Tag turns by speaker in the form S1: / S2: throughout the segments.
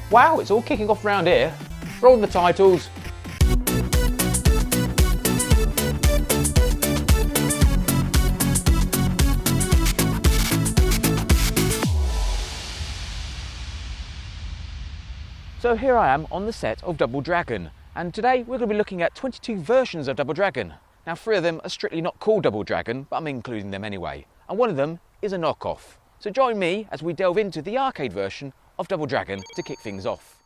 S1: Wow, it's all kicking off round here. Roll the titles. So here I am on the set of Double Dragon, and today we're going to be looking at 22 versions of Double Dragon. Now 3 of them are strictly not called Double Dragon, but I'm including them anyway, and one of them is a knockoff. So join me as we delve into the arcade version of Double Dragon to kick things off.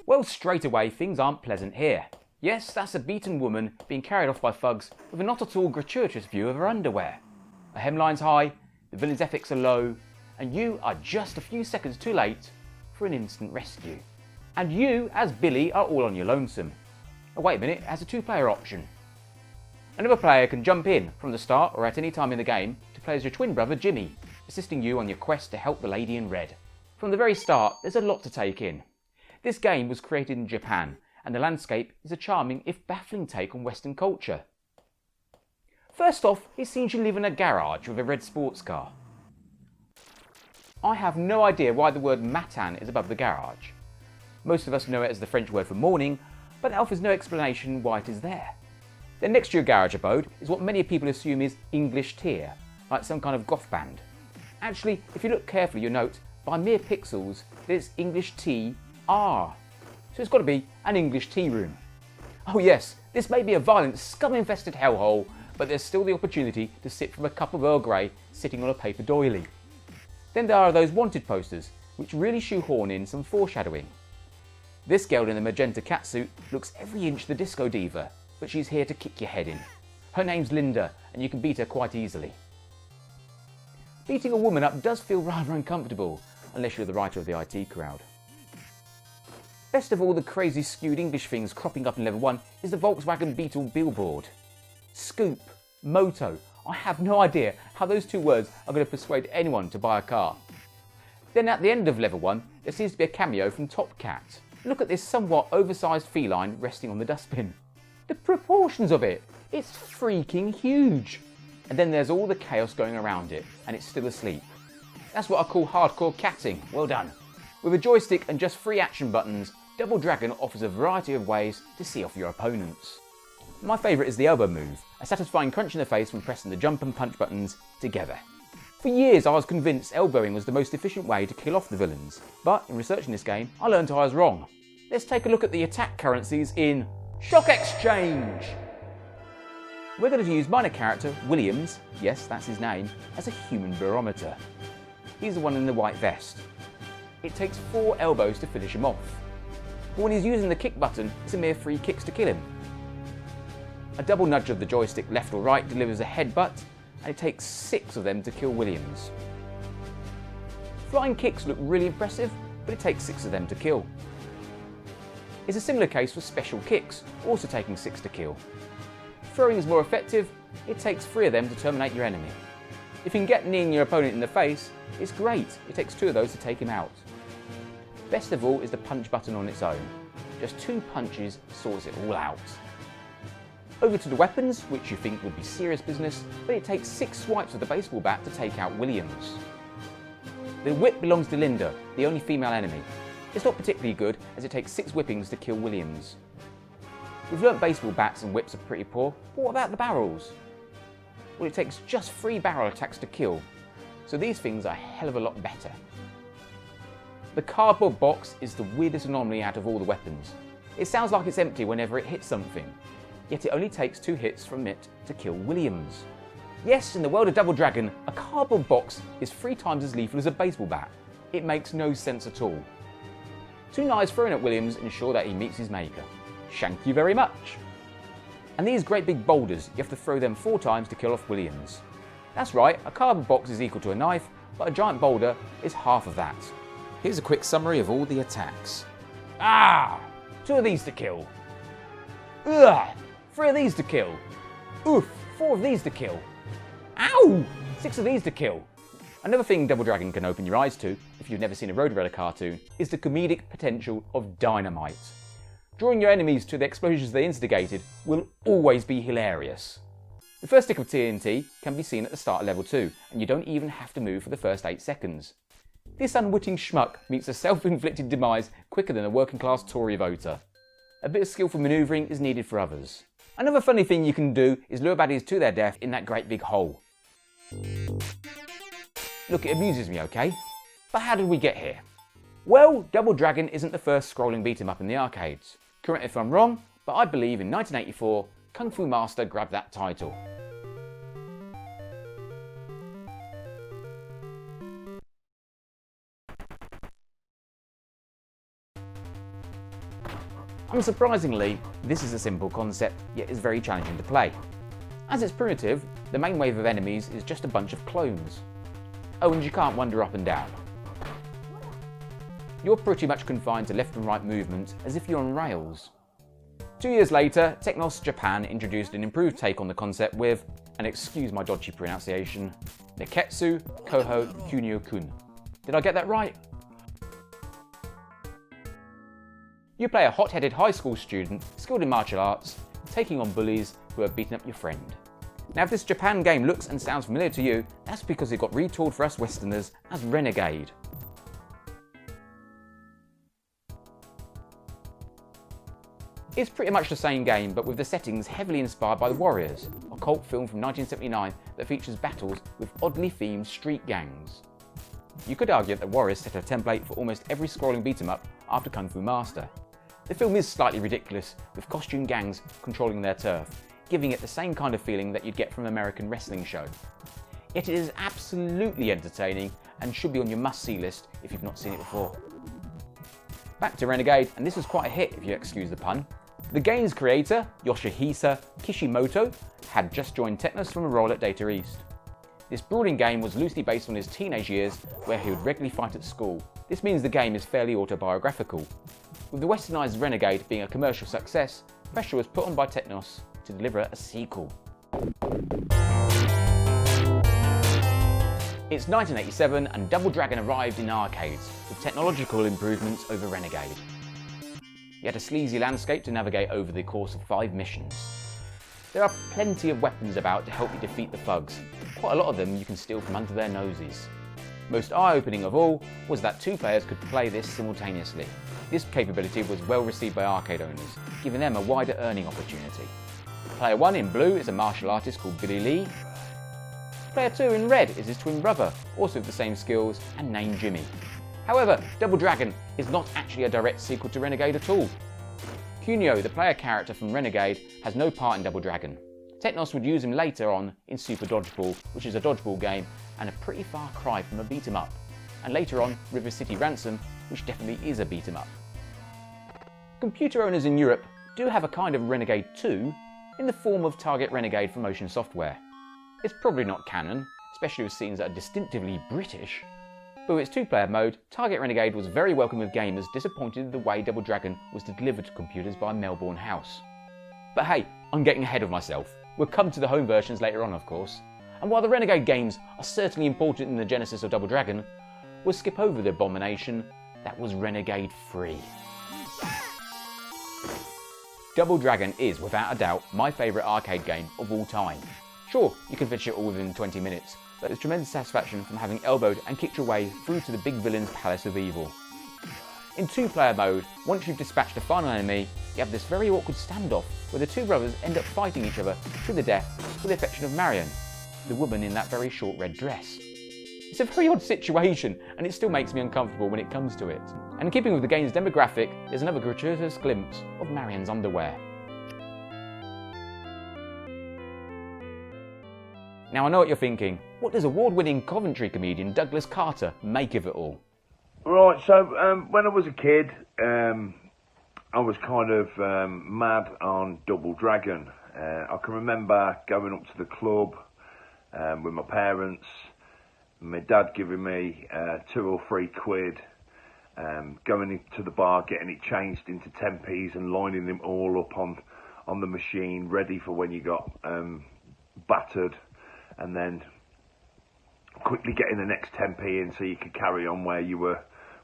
S1: Well, straight away things aren't pleasant here. Yes, that's a beaten woman being carried off by thugs with a not at all gratuitous view of her underwear. Her hemline's high, the villain's ethics are low, and you are just a few seconds too late for an instant rescue. And you, as Billy, are all on your lonesome. Oh, wait a minute, it has a 2-player option. Another player can jump in from the start or at any time in the game to play as your twin brother Jimmy, assisting you on your quest to help the lady in red. From the very start, there's a lot to take in. This game was created in Japan, and the landscape is a charming if baffling take on Western culture. First off, it seems you live in a garage with a red sports car. I have no idea why the word matin is above the garage. Most of us know it as the French word for morning, but that offers no explanation why it is there. Then next to your garage abode is what many people assume is English tier, like some kind of goth band. Actually, if you look carefully, you'll note, by mere pixels, that it's English tea R. So it's got to be an English tea room. Oh yes, this may be a violent, scum-infested hellhole, but there's still the opportunity to sip from a cup of Earl Grey sitting on a paper doily. Then there are those wanted posters, which really shoehorn in some foreshadowing. This girl in the magenta catsuit looks every inch the disco diva, but she's here to kick your head in. Her name's Linda, and you can beat her quite easily. Beating a woman up does feel rather uncomfortable, unless you're the writer of the IT crowd. Best of all the crazy skewed English things cropping up in level 1 is the Volkswagen Beetle billboard. Scoop, moto, I have no idea how those 2 words are going to persuade anyone to buy a car. Then at the end of level 1, there seems to be a cameo from Top Cat. Look at this somewhat oversized feline resting on the dustbin. The proportions of it, it's freaking huge. And then there's all the chaos going around it, and it's still asleep. That's what I call hardcore catting, well done. With a joystick and just 3 action buttons, Double Dragon offers a variety of ways to see off your opponents. My favourite is the elbow move, a satisfying crunch in the face when pressing the jump and punch buttons together. For years I was convinced elbowing was the most efficient way to kill off the villains, but in researching this game I learned I was wrong. Let's take a look at the attack currencies in Shock Exchange! We're going to use minor character Williams, yes that's his name, as a human barometer. He's the one in the white vest. It takes 4 elbows to finish him off. But when he's using the kick button, it's a mere 3 kicks to kill him. A double nudge of the joystick left or right delivers a headbutt, and it takes 6 of them to kill Williams. Flying kicks look really impressive, but it takes 6 of them to kill. It's a similar case for special kicks, also taking 6 to kill. Throwing is more effective, it takes 3 of them to terminate your enemy. If you can get kneeing your opponent in the face, it's great, it takes 2 of those to take him out. Best of all is the punch button on its own. Just 2 punches sorts it all out. Over to the weapons, which you think would be serious business, but it takes 6 swipes of the baseball bat to take out Williams. The whip belongs to Linda, the only female enemy. It's not particularly good, as it takes 6 whippings to kill Williams. We've learnt baseball bats and whips are pretty poor, but what about the barrels? Well, it takes just 3 barrel attacks to kill, so these things are a hell of a lot better. The cardboard box is the weirdest anomaly out of all the weapons. It sounds like it's empty whenever it hits something, yet it only takes 2 hits from it to kill Williams. Yes, in the world of Double Dragon, a cardboard box is 3 times as lethal as a baseball bat. It makes no sense at all. 2 knives thrown at Williams ensure that he meets his maker. Thank you very much. And these great big boulders, you have to throw them 4 times to kill off Williams. That's right, a cardboard box is equal to a knife, but a giant boulder is half of that. Here's a quick summary of all the attacks. Ah! 2 of these to kill. Ugh! 3 of these to kill. Oof! 4 of these to kill. Ow! 6 of these to kill. Another thing Double Dragon can open your eyes to, if you've never seen a Roadrunner cartoon, is the comedic potential of dynamite. Drawing your enemies to the explosions they instigated will always be hilarious. The first stick of TNT can be seen at the start of level 2, and you don't even have to move for the first 8 seconds. This unwitting schmuck meets a self-inflicted demise quicker than a working-class Tory voter. A bit of skillful manoeuvring is needed for others. Another funny thing you can do is lure baddies to their death in that great big hole. Look, it amuses me, okay? But how did we get here? Well, Double Dragon isn't the first scrolling beat-em-up in the arcades. Correct me if I'm wrong, but I believe in 1984, Kung Fu Master grabbed that title. Unsurprisingly, this is a simple concept, yet is very challenging to play. As it's primitive, the main wave of enemies is just a bunch of clones. Oh, and you can't wander up and down. You're pretty much confined to left and right movement as if you're on rails. 2 years later, Technos Japan introduced an improved take on the concept with, and excuse my dodgy pronunciation, Neketsu Koho Kunio-kun. Did I get that right? You play a hot-headed high school student skilled in martial arts, taking on bullies who have beaten up your friend. Now if this Japan game looks and sounds familiar to you, that's because it got retooled for us Westerners as Renegade. It's pretty much the same game, but with the settings heavily inspired by The Warriors, a cult film from 1979 that features battles with oddly themed street gangs. You could argue that The Warriors set a template for almost every scrolling beat-em-up after Kung Fu Master. The film is slightly ridiculous, with costume gangs controlling their turf, giving it the same kind of feeling that you'd get from an American wrestling show. Yet it is absolutely entertaining and should be on your must-see list if you've not seen it before. Back to Renegade, and this was quite a hit if you excuse the pun. The game's creator, Yoshihisa Kishimoto, had just joined Technos from a role at Data East. This brawling game was loosely based on his teenage years, where he would regularly fight at school. This means the game is fairly autobiographical. With the westernised Renegade being a commercial success, pressure was put on by Technos to deliver a sequel. It's 1987 and Double Dragon arrived in arcades, with technological improvements over Renegade. You had a sleazy landscape to navigate over the course of 5 missions. There are plenty of weapons about to help you defeat the thugs. Quite a lot of them you can steal from under their noses. Most eye-opening of all was that 2 players could play this simultaneously. This capability was well received by arcade owners, giving them a wider earning opportunity. Player 1 in blue is a martial artist called Billy Lee. Player 2 in red is his twin brother, also with the same skills and named Jimmy. However, Double Dragon is not actually a direct sequel to Renegade at all. Kunio, the player character from Renegade, has no part in Double Dragon. Technos would use him later on in Super Dodgeball, which is a dodgeball game and a pretty far cry from a beat-em-up, and later on River City Ransom, which definitely is a beat-em-up. Computer owners in Europe do have a kind of Renegade 2 in the form of Target Renegade from Motion Software. It's probably not canon, especially with scenes that are distinctively British, but with its 2-player mode, Target Renegade was very welcome with gamers disappointed with the way Double Dragon was delivered to computers by Melbourne House. But hey, I'm getting ahead of myself. We'll come to the home versions later on, of course. And while the Renegade games are certainly important in the genesis of Double Dragon, we'll skip over the abomination that was Renegade 3. Double Dragon is, without a doubt, my favourite arcade game of all time. Sure, you can finish it all within 20 minutes, but there's tremendous satisfaction from having elbowed and kicked your way through to the big villain's palace of evil. In 2-player mode, once you've dispatched a final enemy, you have this very awkward standoff where the 2 brothers end up fighting each other to the death for the affection of Marion, the woman in that very short red dress. It's a very odd situation, and it still makes me uncomfortable when it comes to it. And in keeping with the game's demographic, there's another gratuitous glimpse of Marion's underwear. Now I know what you're thinking, what does award-winning Coventry comedian Douglas Carter make of it all?
S2: Right, so when I was a kid, I was kind of mad on Double Dragon. I can remember going up to the club with my parents, my dad giving me 2 or 3 quid, going into the bar, getting it changed into 10p's and lining them all up on the machine, ready for when you got battered, and then quickly getting the next 10p in so you could carry on where you were.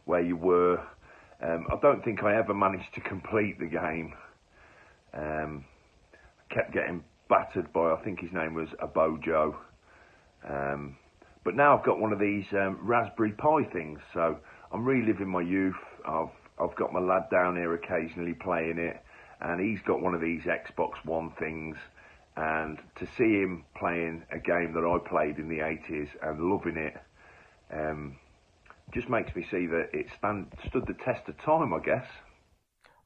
S2: I don't think I ever managed to complete the game. I kept getting battered by, I think his name was Abojo. But now I've got one of these Raspberry Pi things, so I'm reliving my youth. I've got my lad down here occasionally playing it, and he's got one of these Xbox One things, and to see him playing a game that I played in the 80s and loving it, just makes me see that it stood the test of time, I guess.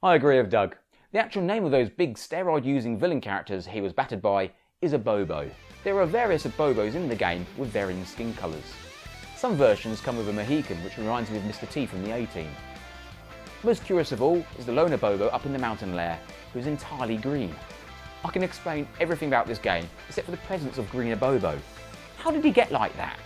S1: I agree with Doug. The actual name of those big steroid-using villain characters he was battered by is a Bobo. There are various Bobos in the game with varying skin colours. Some versions come with a Mohican, which reminds me of Mr. T from the A-Team. Most curious of all is the loner Bobo up in the mountain lair, who's entirely green. I can explain everything about this game except for the presence of Greener Bobo. How did he get like that?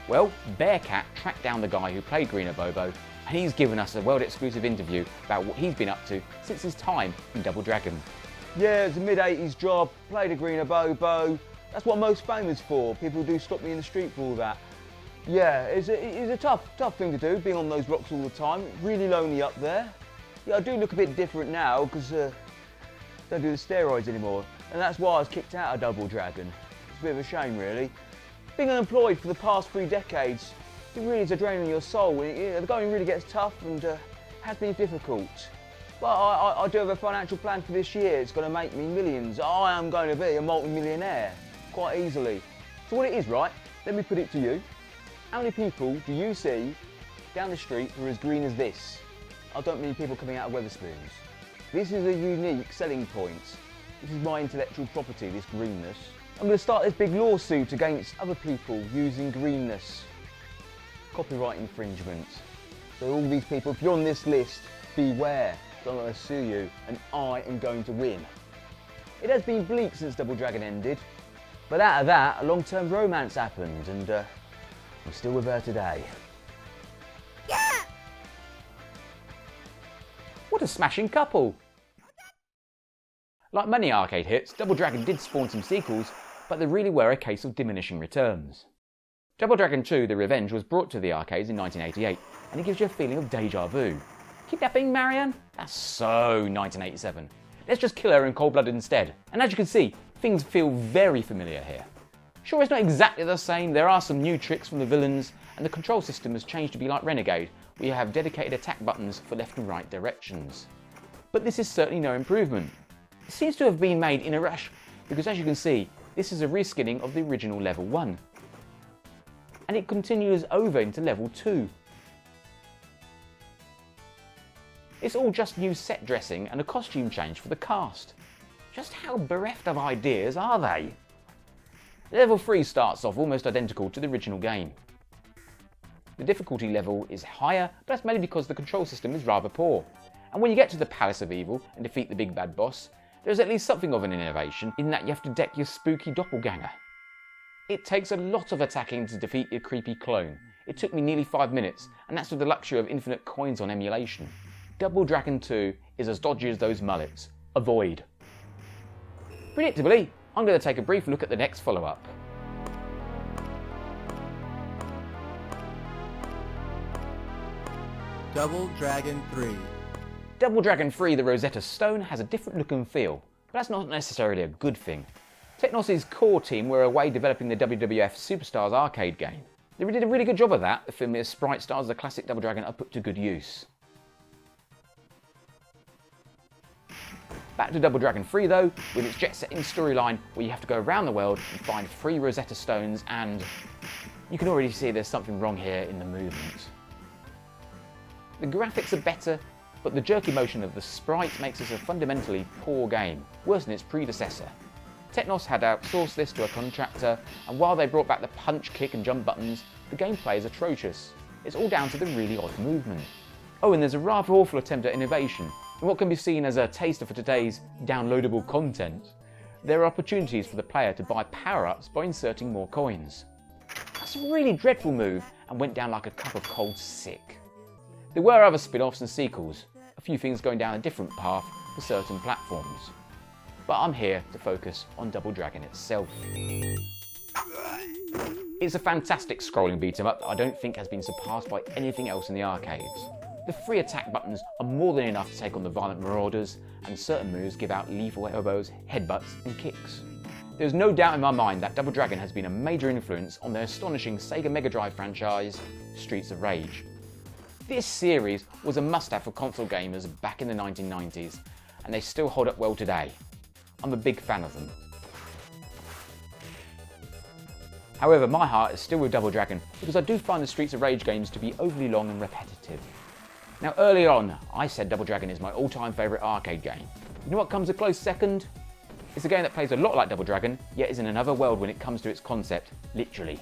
S1: Well, Bearcat tracked down the guy who played Greener Bobo, and he's given us a world-exclusive interview about what he's been up to since his time in Double Dragon.
S3: Yeah, it's a mid-80s job, played a Greener Bobo. That's what I'm most famous for. People do stop me in the street for all that. Yeah, it's a tough thing to do, being on those rocks all the time. Really lonely up there. Yeah, I do look a bit different now, because don't do the steroids anymore. And that's why I was kicked out of Double Dragon. It's a bit of a shame, really. Being unemployed for the past 3 decades, it really is a drain on your soul. The going really gets tough and has been difficult. But I do have a financial plan for this year. It's going to make me millions. I am going to be a multi-millionaire, quite easily. So what it is, right, let me put it to you. How many people do you see down the street who are as green as this? I don't mean people coming out of Wetherspoons. This is a unique selling point. This is my intellectual property, this greenness. I'm going to start this big lawsuit against other people using greenness. Copyright infringement. So all these people, if you're on this list, beware. I'm going to sue you, and I am going to win. It has been bleak since Double Dragon ended, but out of that, a long-term romance happened, and I'm still with her today.
S1: Yeah! What a smashing couple! Like many arcade hits, Double Dragon did spawn some sequels, but they really were a case of diminishing returns. Double Dragon 2 The Revenge was brought to the arcades in 1988, and it gives you a feeling of Deja Vu. Kidnapping Marianne? That's so 1987. Let's just kill her in cold blood instead. And as you can see, things feel very familiar here. Sure, it's not exactly the same, there are some new tricks from the villains, and the control system has changed to be like Renegade, where you have dedicated attack buttons for left and right directions. But this is certainly no improvement. It seems to have been made in a rush, because as you can see, this is a reskinning of the original level 1. And it continues over into level 2. It's all just new set dressing and a costume change for the cast. Just how bereft of ideas are they? Level 3 starts off almost identical to the original game. The difficulty level is higher, but that's mainly because the control system is rather poor. And when you get to the Palace of Evil and defeat the big bad boss, there's at least something of an innovation in that you have to deck your spooky doppelganger. It takes a lot of attacking to defeat your creepy clone. It took me nearly 5 minutes, and that's with the luxury of infinite coins on emulation. Double Dragon 2 is as dodgy as those mullets. Avoid. Predictably, I'm going to take a brief look at the next follow-up.
S4: Double Dragon 3.
S1: Double Dragon 3 The Rosetta Stone has a different look and feel, but that's not necessarily a good thing. Technos' core team were away developing the WWF Superstars arcade game. They did a really good job of that. The familiar sprite styles of the classic Double Dragon are put to good use. Back to Double Dragon 3 though, with its jet-setting storyline where you have to go around the world and find 3 Rosetta Stones, and you can already see there's something wrong here in the movement. The graphics are better, but the jerky motion of the sprite makes this a fundamentally poor game, worse than its predecessor. Technos had outsourced this to a contractor, and while they brought back the punch, kick and jump buttons, the gameplay is atrocious. It's all down to the really odd movement. Oh, and there's a rather awful attempt at innovation. In what can be seen as a taster for today's downloadable content, there are opportunities for the player to buy power-ups by inserting more coins. That's a really dreadful move and went down like a cup of cold sick. There were other spin-offs and sequels, a few things going down a different path for certain platforms. But I'm here to focus on Double Dragon itself. It's a fantastic scrolling beat-em-up that I don't think has been surpassed by anything else in the arcades. The 3 attack buttons are more than enough to take on the violent marauders, and certain moves give out lethal elbows, headbutts and kicks. There's no doubt in my mind that Double Dragon has been a major influence on their astonishing Sega Mega Drive franchise, Streets of Rage. This series was a must-have for console gamers back in the 1990s, and they still hold up well today. I'm a big fan of them. However, my heart is still with Double Dragon because I do find the Streets of Rage games to be overly long and repetitive. Now early on, I said Double Dragon is my all-time favourite arcade game. You know what comes a close second? It's a game that plays a lot like Double Dragon, yet is in another world when it comes to its concept, literally.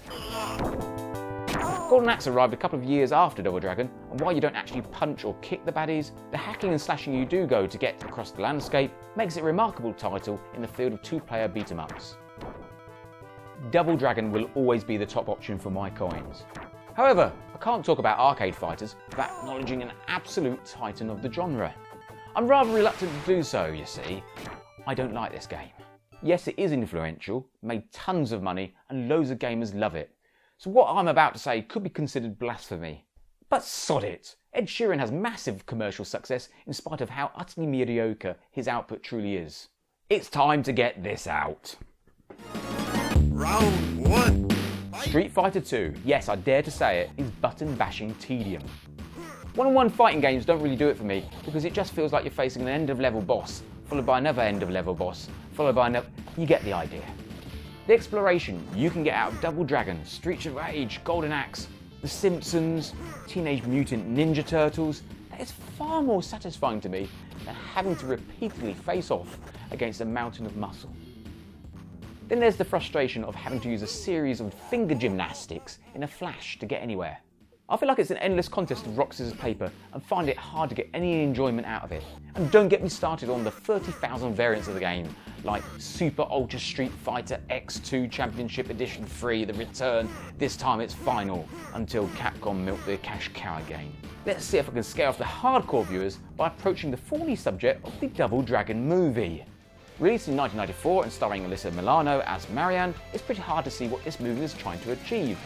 S1: Golden Axe arrived a couple of years after Double Dragon, and while you don't actually punch or kick the baddies, the hacking and slashing you do go to get across the landscape makes it a remarkable title in the field of two-player beat-em-ups. Double Dragon will always be the top option for my coins. However, I can't talk about arcade fighters without acknowledging an absolute titan of the genre. I'm rather reluctant to do so, you see. I don't like this game. Yes, it is influential, made tons of money, and loads of gamers love it. So what I'm about to say could be considered blasphemy. But sod it! Ed Sheeran has massive commercial success in spite of how utterly mediocre his output truly is. It's time to get this out.
S4: Round 1.
S1: Street Fighter 2, yes, I dare to say it, is button-bashing tedium. One-on-one fighting games don't really do it for me because it just feels like you're facing an end-of-level boss, followed by another end-of-level boss, followed by another... You get the idea. The exploration you can get out of Double Dragon, Streets of Rage, Golden Axe, The Simpsons, Teenage Mutant Ninja Turtles, that is far more satisfying to me than having to repeatedly face off against a mountain of muscle. Then there's the frustration of having to use a series of finger gymnastics in a flash to get anywhere. I feel like it's an endless contest of rock, scissors, paper and find it hard to get any enjoyment out of it. And don't get me started on the 30,000 variants of the game, like Super Ultra Street Fighter X2 Championship Edition 3, The Return, this time it's final, until Capcom milked the cash cow again. Let's see if I can scare off the hardcore viewers by approaching the thorny subject of the Double Dragon movie. Released in 1994 and starring Alyssa Milano as Marianne, it's pretty hard to see what this movie is trying to achieve.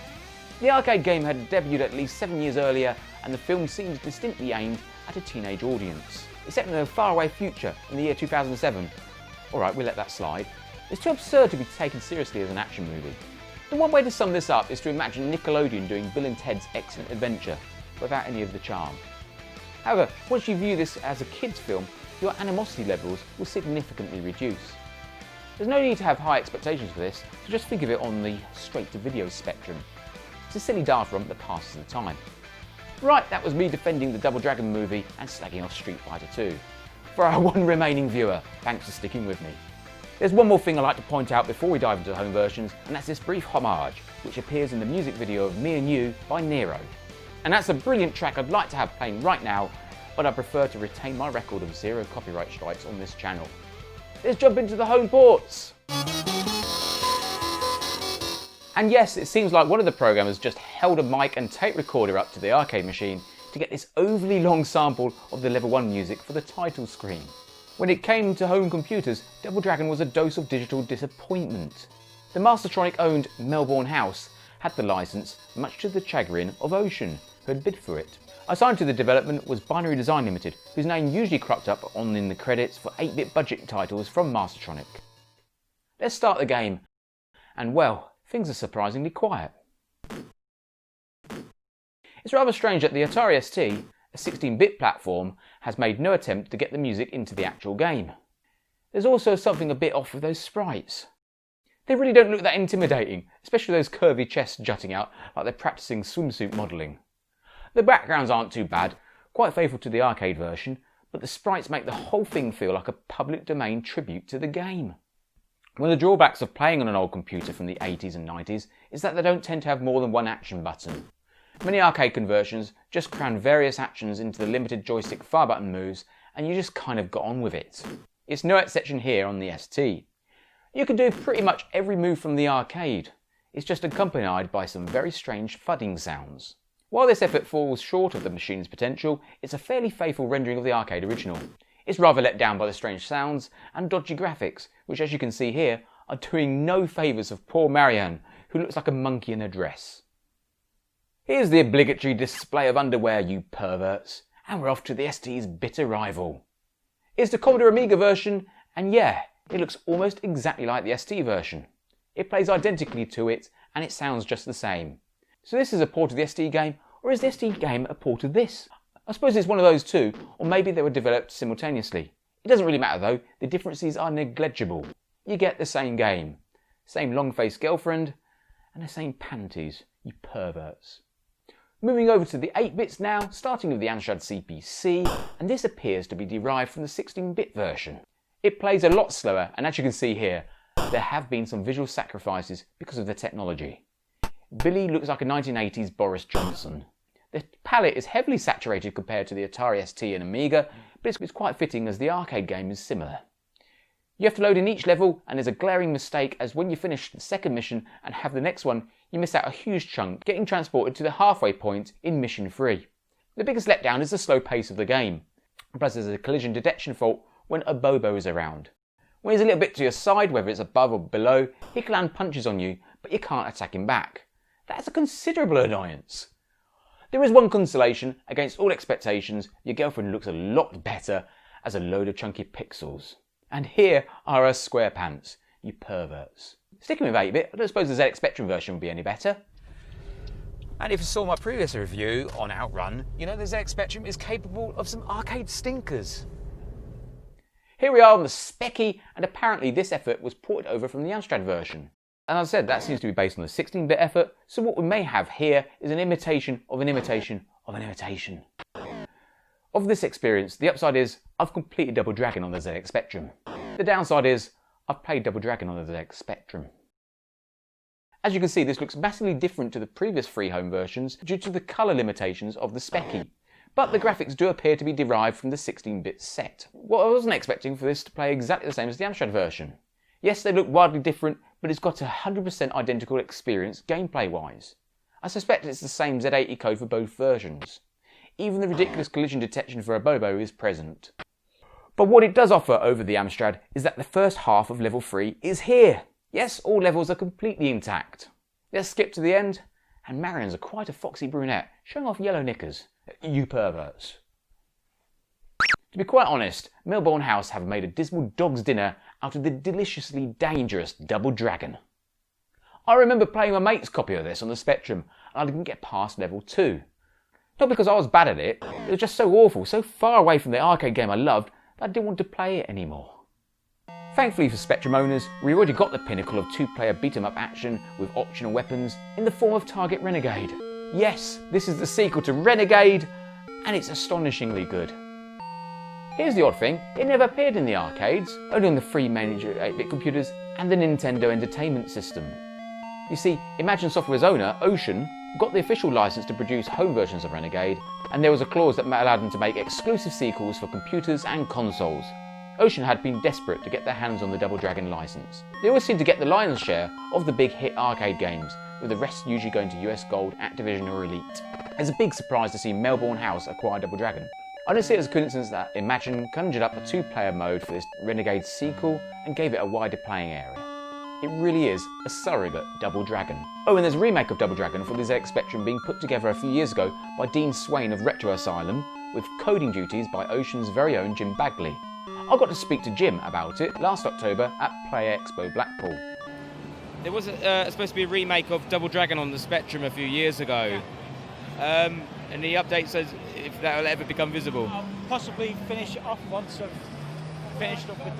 S1: The arcade game had debuted at least 7 years earlier, and the film seems distinctly aimed at a teenage audience. It's set in a faraway future in the year 2007. Alright, we'll let that slide. It's too absurd to be taken seriously as an action movie. The one way to sum this up is to imagine Nickelodeon doing Bill and Ted's Excellent Adventure, without any of the charm. However, once you view this as a kids' film, your animosity levels will significantly reduce. There's no need to have high expectations for this, so just think of it on the straight-to-video spectrum. It's a silly daft romp that passes the time. Right, that was me defending the Double Dragon movie and slagging off Street Fighter 2. For our one remaining viewer, thanks for sticking with me. There's one more thing I'd like to point out before we dive into the home versions, and that's this brief homage, which appears in the music video of Me and You by Nero. And that's a brilliant track I'd like to have playing right now, but I prefer to retain my record of 0 copyright strikes on this channel. Let's jump into the home ports! And yes, it seems like one of the programmers just held a mic and tape recorder up to the arcade machine to get this overly long sample of the level 1 music for the title screen. When it came to home computers, Double Dragon was a dose of digital disappointment. The Mastertronic-owned Melbourne House had the license, much to the chagrin of Ocean, who had bid for it. Assigned to the development was Binary Design Limited, whose name usually cropped up in the credits for 8-bit budget titles from Mastertronic. Let's start the game, and well, things are surprisingly quiet. It's rather strange that the Atari ST, a 16-bit platform, has made no attempt to get the music into the actual game. There's also something a bit off with those sprites. They really don't look that intimidating, especially those curvy chests jutting out like they're practicing swimsuit modelling. The backgrounds aren't too bad, quite faithful to the arcade version, but the sprites make the whole thing feel like a public domain tribute to the game. One of the drawbacks of playing on an old computer from the 80s and 90s is that they don't tend to have more than one action button. Many arcade conversions just cram various actions into the limited joystick fire button moves, and you just kind of got on with it. It's no exception here on the ST. You can do pretty much every move from the arcade. It's just accompanied by some very strange thudding sounds. While this effort falls short of the machine's potential, it's a fairly faithful rendering of the arcade original. It's rather let down by the strange sounds and dodgy graphics, which as you can see here, are doing no favours of poor Marianne, who looks like a monkey in a dress. Here's the obligatory display of underwear, you perverts, and we're off to the ST's bitter rival. It's the Commodore Amiga version, and yeah, It looks almost exactly like the ST version. It plays identically to it, and it sounds just the same. So this is a port of the ST game, or is the ST game a port of this? I suppose it's one of those two, or maybe they were developed simultaneously. It doesn't really matter though, the differences are negligible. You get the same game. Same long-faced girlfriend, and the same panties, you perverts. Moving over to the 8-bits now, starting with the Amshad Cpc, and this appears to be derived from the 16-bit version. It plays a lot slower, and as you can see here, there have been some visual sacrifices because of the technology. Billy looks like a 1980s Boris Johnson. The palette is heavily saturated compared to the Atari ST and Amiga, but it's quite fitting as the arcade game is similar. You have to load in each level, and there's a glaring mistake as when you finish the second mission and have the next one, you miss out a huge chunk, getting transported to the halfway point in mission 3. The biggest letdown is the slow pace of the game, plus there's a collision detection fault when a Bobo is around. When he's a little bit to your side, whether it's above or below, he can land punches on you, but you can't attack him back. That's a considerable annoyance. There is one consolation: against all expectations, your girlfriend looks a lot better as a load of chunky pixels. And here are her square pants, you perverts. Sticking with 8-bit, I don't suppose the ZX Spectrum version would be any better. And if you saw my previous review on Outrun, you know the ZX Spectrum is capable of some arcade stinkers. Here we are on the Specky, and apparently this effort was ported over from the Amstrad version. And as I said, that seems to be based on the 16-bit effort, so what we may have here is an imitation of an imitation of an imitation. Of this experience, the upside is I've completed Double Dragon on the ZX Spectrum. The downside is I've played Double Dragon on the ZX Spectrum. As you can see, this looks massively different to the previous free home versions due to the colour limitations of the Specky, but the graphics do appear to be derived from the 16-bit set. Well, I wasn't expecting for this to play exactly the same as the Amstrad version. Yes, they look wildly different, but it's got a 100% identical experience gameplay-wise. I suspect it's the same Z80 code for both versions. Even the ridiculous collision detection for a Bobo is present. But what it does offer over the Amstrad is that the first half of level 3 is here. Yes, all levels are completely intact. Let's skip to the end, and Marion's quite a foxy brunette, showing off yellow knickers. You perverts. To be quite honest, Melbourne House have made a dismal dog's dinner out of the deliciously dangerous Double Dragon. I remember playing my mate's copy of this on the Spectrum, and I didn't get past level 2. Not because I was bad at it, it was just so awful, so far away from the arcade game I loved, that I didn't want to play it anymore. Thankfully for Spectrum owners, we already got the pinnacle of 2-player beat-em-up action with optional weapons in the form of Target Renegade. Yes, this is the sequel to Renegade, and it's astonishingly good. Here's the odd thing, it never appeared in the arcades, only on the free major 8-bit computers and the Nintendo Entertainment System. You see, Imagine Software's owner, Ocean, got the official license to produce home versions of Renegade, and there was a clause that allowed them to make exclusive sequels for computers and consoles. Ocean had been desperate to get their hands on the Double Dragon license. They always seem to get the lion's share of the big hit arcade games, with the rest usually going to US Gold, Activision or Elite. It's a big surprise to see Melbourne House acquire Double Dragon. I don't see it as a coincidence that Imagine conjured up a 2-player mode for this Renegade sequel and gave it a wider playing area. It really is a surrogate Double Dragon. Oh, and there's a remake of Double Dragon for the ZX Spectrum being put together a few years ago by Dean Swain of Retro Asylum, with coding duties by Ocean's very own Jim Bagley. I got to speak to Jim about it last October at Play Expo Blackpool.
S5: There was supposed to be a remake of Double Dragon on the Spectrum a few years ago, and the update says if that will ever become visible.
S6: I'll possibly finish it off once I've finished up with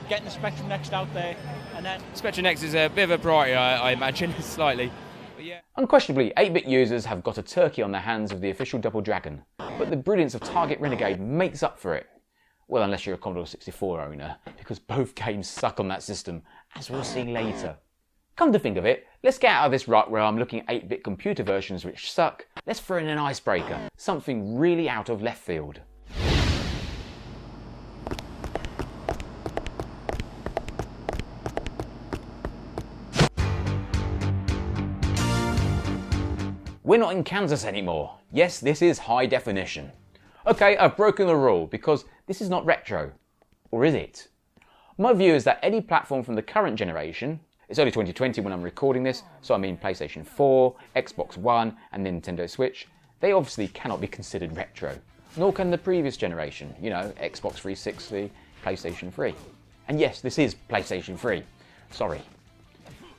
S6: getting the Spectrum Next out there, and then...
S5: Spectrum Next is a bit of a priority, I imagine, slightly. But yeah.
S1: Unquestionably, 8-bit users have got a turkey on their hands with the official Double Dragon, but the brilliance of Target Renegade makes up for it. Well, unless you're a Commodore 64 owner, because both games suck on that system, as we'll see later. Come to think of it, let's get out of this rut where I'm looking at 8-bit computer versions which suck. Let's throw in an icebreaker, something really out of left field. We're not in Kansas anymore. Yes, this is high definition. Okay, I've broken the rule because this is not retro. Or is it? My view is that any platform from the current generation, it's only 2020 when I'm recording this, so I mean PlayStation 4, Xbox One and Nintendo Switch, they obviously cannot be considered retro. Nor can the previous generation, you know, Xbox 360, PlayStation 3. And yes, this is PlayStation 3. Sorry.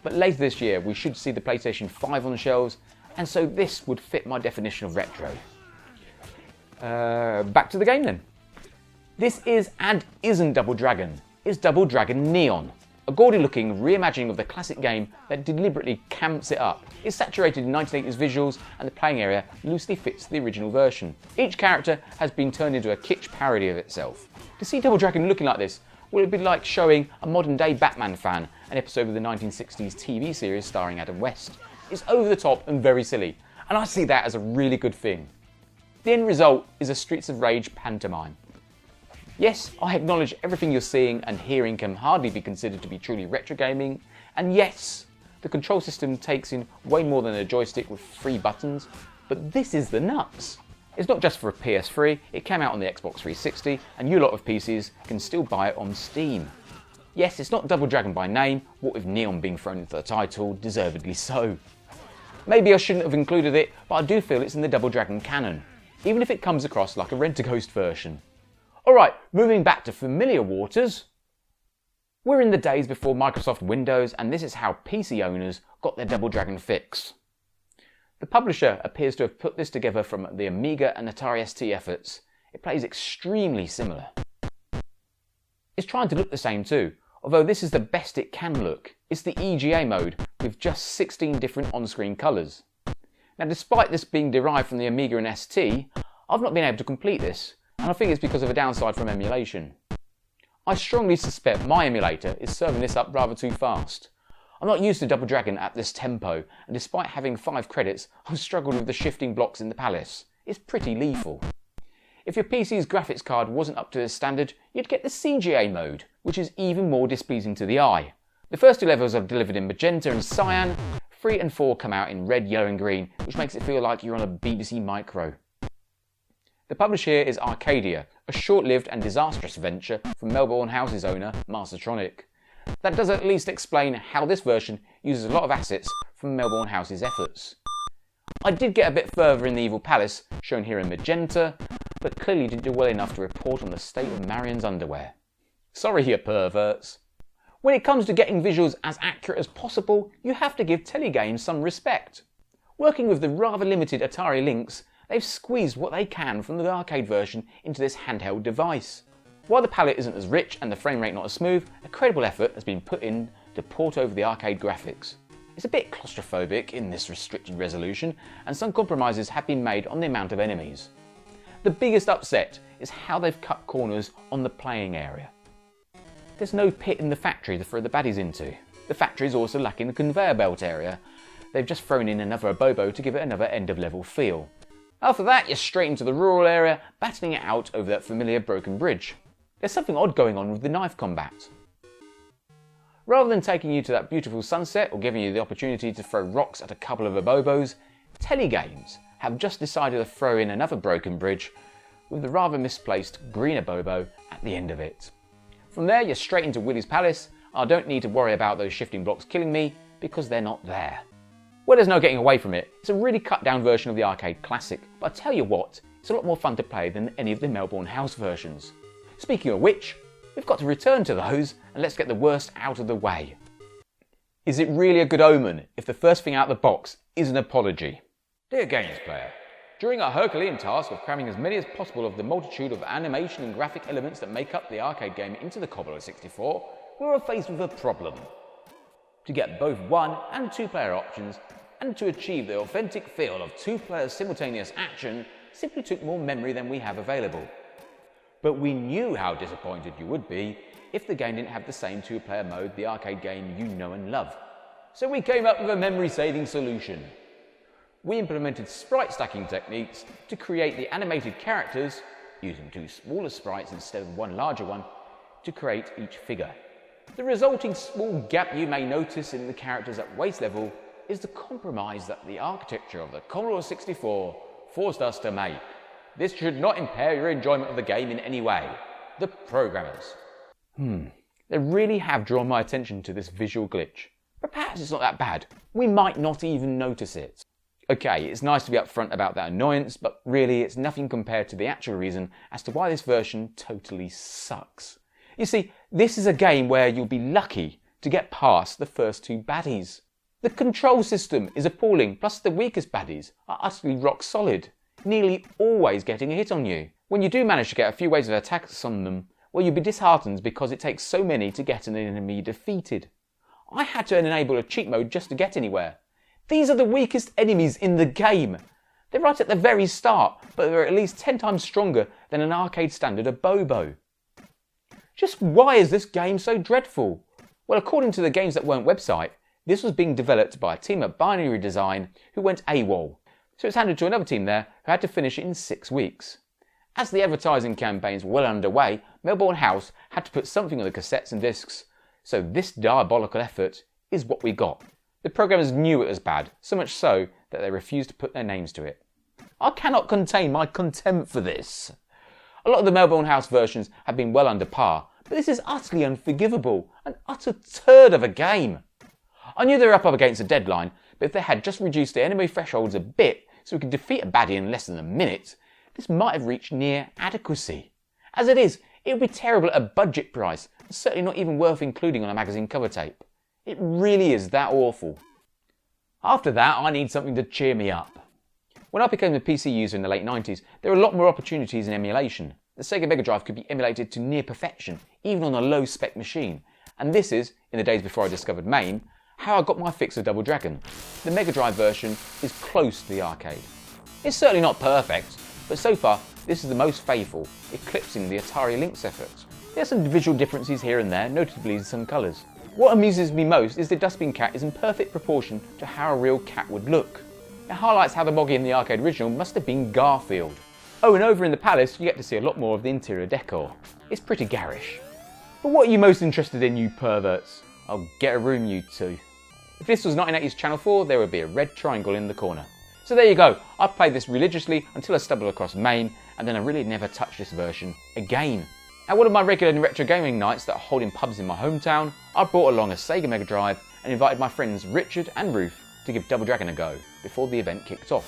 S1: But later this year, we should see the PlayStation 5 on the shelves, and so this would fit my definition of retro. Back to the game then. This is and isn't Double Dragon. It's Double Dragon Neon, a gaudy looking reimagining of the classic game that deliberately camps it up. It's saturated in 1980s visuals and the playing area loosely fits the original version. Each character has been turned into a kitsch parody of itself. To see Double Dragon looking like this would be like showing a modern day Batman fan an episode of the 1960s TV series starring Adam West. It's over the top and very silly, and I see that as a really good thing. The end result is a Streets of Rage pantomime. Yes, I acknowledge everything you're seeing and hearing can hardly be considered to be truly retro gaming, and yes, the control system takes in way more than a joystick with 3 buttons, but this is the nuts. It's not just for a PS3, it came out on the Xbox 360, and you lot of PCs can still buy it on Steam. Yes, it's not Double Dragon by name, what with Neon being thrown into the title, deservedly so. Maybe I shouldn't have included it, but I do feel it's in the Double Dragon canon, even if it comes across like a Rent-A-Ghost version. Alright, moving back to familiar waters. We're in the days before Microsoft Windows, and this is how PC owners got their Double Dragon fix. The publisher appears to have put this together from the Amiga and Atari ST efforts. It plays extremely similar. It's trying to look the same too, although this is the best it can look. It's the Cga Mode with just 16 different on-screen colours. Now, despite this being derived from the Amiga and ST, I've not been able to complete this, and I think it's because of a downside from emulation. I strongly suspect my emulator is serving this up rather too fast. I'm not used to Double Dragon at this tempo, and despite having 5 credits, I've struggled with the shifting blocks in the palace. It's pretty lethal. If your PC's graphics card wasn't up to this standard, you'd get the Cga Mode, which is even more displeasing to the eye. The first 2 levels are delivered in magenta and cyan, 3 and 4 come out in red, yellow and green, which makes it feel like you're on a BBC Micro. The publisher here is Arcadia, a short-lived and disastrous venture from Melbourne House's owner, Mastertronic. That does at least explain how this version uses a lot of assets from Melbourne House's efforts. I did get a bit further in the Evil Palace, shown here in magenta, but clearly didn't do well enough to report on the state of Marion's underwear. Sorry, you perverts. When it comes to getting visuals as accurate as possible, you have to give telegames some respect. Working with the rather limited Atari links, they've squeezed what they can from the arcade version into this handheld device. While the palette isn't as rich and the frame rate not as smooth, a credible effort has been put in to port over the arcade graphics. It's a bit claustrophobic in this restricted resolution, and some compromises have been made on the amount of enemies. The biggest upset is how they've cut corners on the playing area. There's no pit in the factory to throw the baddies into. The factory is also lacking the conveyor belt area. They've just thrown in another abobo to give it another end-of-level feel. After that, you're straight into the rural area, battling it out over that familiar broken bridge. There's something odd going on with the knife combat. Rather than taking you to that beautiful sunset or giving you the opportunity to throw rocks at a couple of abobos, telegames have just decided to throw in another broken bridge with the rather misplaced green abobo at the end of it. From there, you're straight into Willy's Palace. I don't need to worry about those shifting blocks killing me because they're not there. Well, there's no getting away from it. It's a really cut down version of the arcade classic, but I tell you what, it's a lot more fun to play than any of the Melbourne House versions. Speaking of which, we've got to return to those and let's get the worst out of the way. Is it really a good omen if the first thing out of the box is an apology? Dear games player, during our Herculean task of cramming as many as possible of the multitude of animation and graphic elements that make up the arcade game into the Commodore 64, we were faced with a problem. To get both 1 and 2 player options and to achieve the authentic feel of 2 players simultaneous action simply took more memory than we have available. But we knew how disappointed you would be if the game didn't have the same 2 player mode the arcade game you know and love. So we came up with a memory saving solution. We implemented sprite stacking techniques to create the animated characters, using 2 smaller sprites instead of 1 larger one, to create each figure. The resulting small gap you may notice in the characters at waist level is the compromise that the architecture of the Commodore 64 forced us to make. This should not impair your enjoyment of the game in any way. The programmers. They really have drawn my attention to this visual glitch. But perhaps it's not that bad. We might not even notice it. Okay, it's nice to be upfront about that annoyance, but really it's nothing compared to the actual reason as to why this version totally sucks. You see, this is a game where you'll be lucky to get past the first two baddies. The control system is appalling, plus the weakest baddies are utterly rock solid, nearly always getting a hit on you. When you do manage to get a few waves of attacks on them, well, you'll be disheartened because it takes so many to get an enemy defeated. I had to enable a cheat mode just to get anywhere. These are the weakest enemies in the game. They're right at the very start, but they're at least 10 times stronger than an arcade standard of Bobo. Just why is this game so dreadful? Well, according to the Games That Weren't website, this was being developed by a team at Binary Design who went AWOL, so it's handed to another team there who had to finish it in 6 weeks. As the advertising campaigns were well underway, Melbourne House had to put something on the cassettes and discs, so this diabolical effort is what we got. The programmers knew it was bad, so much so that they refused to put their names to it. I cannot contain my contempt for this. A lot of the Melbourne House versions have been well under par, but this is utterly unforgivable, an utter turd of a game. I knew they were up against a deadline, but if they had just reduced the enemy thresholds a bit so we could defeat a baddie in less than a minute, this might have reached near adequacy. As it is, it would be terrible at a budget price, and certainly not even worth including on a magazine cover tape. It really is that awful. After that, I need something to cheer me up. When I became a PC user in the late 90s, there were a lot more opportunities in emulation. The Sega Mega Drive could be emulated to near perfection, even on a low-spec machine. And this is, in the days before I discovered MAME, how I got my fix of Double Dragon. The Mega Drive version is close to the arcade. It's certainly not perfect, but so far this is the most faithful, eclipsing the Atari Lynx effort. There are some visual differences here and there, notably in some colours. What amuses me most is the Dustbin Cat is in perfect proportion to how a real cat would look. It highlights how the Moggy in the arcade original must have been Garfield. Oh, and over in the palace you get to see a lot more of the interior decor. It's pretty garish. But what are you most interested in, you perverts? I'll get a room, you two. If this was 1980s Channel 4, there would be a red triangle in the corner. So there you go, I've played this religiously until I stumbled across MAME, and then I really never touched this version again. At one of my regular retro gaming nights that I hold in pubs in my hometown, I brought along a Sega Mega Drive and invited my friends Richard and Ruth to give Double Dragon a go before the event kicked off.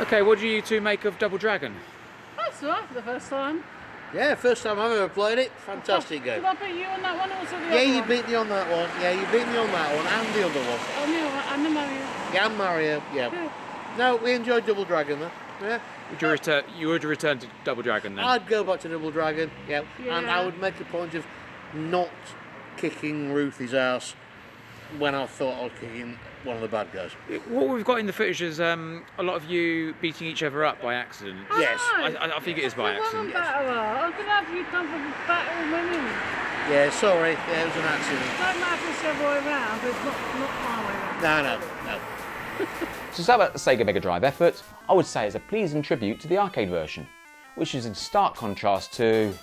S1: Okay, what do you two make of Double Dragon?
S7: That's all right for the first time.
S8: Yeah, first time I've ever played it. Fantastic game.
S7: Did I beat you on that one or was it the
S8: Yeah,
S7: other
S8: you
S7: one?
S8: beat me on that one. Yeah, you beat me on that one and the other one.
S7: Oh no, and the Mario.
S8: Yeah, and Mario. Yeah.
S7: Yeah.
S8: No, we enjoyed Double Dragon though. Yeah.
S1: You would return to Double Dragon then?
S8: I'd go back to Double Dragon. Yeah. And
S7: Yeah.
S8: I would make a point of not kicking Ruthie's ass when I thought I was kicking one of the bad guys.
S1: What we've got in the footage is a lot of you beating each other up by accident.
S8: Yes.
S1: I think it is by accident.
S7: I'm going to have you come for the battle winning.
S8: Yeah, sorry. Yeah, it was an accident.
S7: Don't matter if it's the other way around, but it's not my way around.
S8: No.
S1: To sum up the Sega Mega Drive effort, I would say it's a pleasing tribute to the arcade version, which is in stark contrast to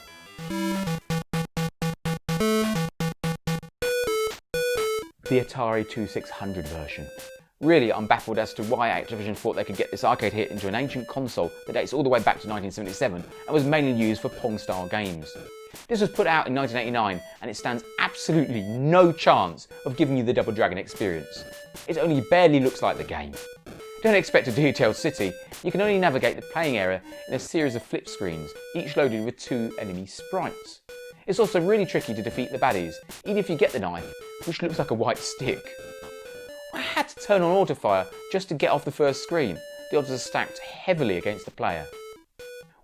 S1: the Atari 2600 version. Really, I'm baffled as to why Activision thought they could get this arcade hit into an ancient console that dates all the way back to 1977 and was mainly used for Pong-style games. This was put out in 1989 and it stands absolutely no chance of giving you the Double Dragon experience. It only barely looks like the game. Don't expect a detailed city, you can only navigate the playing area in a series of flip screens, each loaded with 2 enemy sprites. It's also really tricky to defeat the baddies, even if you get the knife, which looks like a white stick. I had to turn on autofire just to get off the first screen. The odds are stacked heavily against the player.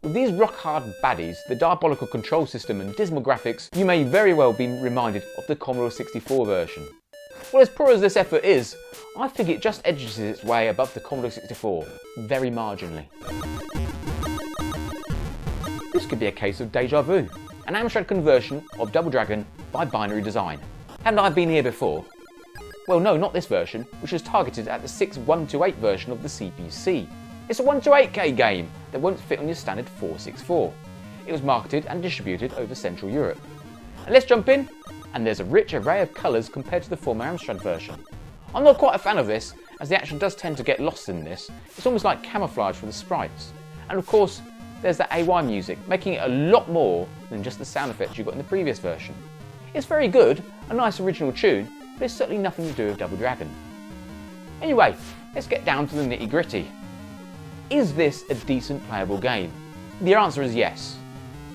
S1: With these rock-hard baddies, the diabolical control system and dismal graphics, you may very well be reminded of the Commodore 64 version. Well, as poor as this effort is, I think it just edges its way above the Commodore 64, very marginally. This could be a case of Deja Vu, an Amshad conversion of Double Dragon by Binary Design. Haven't I been here before? Well, no, not this version, which was targeted at the 6128 version of the CPC. It's a 128K game that won't fit on your standard 464. It was marketed and distributed over Central Europe. And let's jump in, and there's a rich array of colours compared to the former Amstrad version. I'm not quite a fan of this, as the action does tend to get lost in this. It's almost like camouflage for the sprites. And of course, there's the AY music, making it a lot more than just the sound effects you got in the previous version. It's very good, a nice original tune, but it's certainly nothing to do with Double Dragon. Anyway, let's get down to the nitty gritty. Is this a decent playable game? The answer is yes.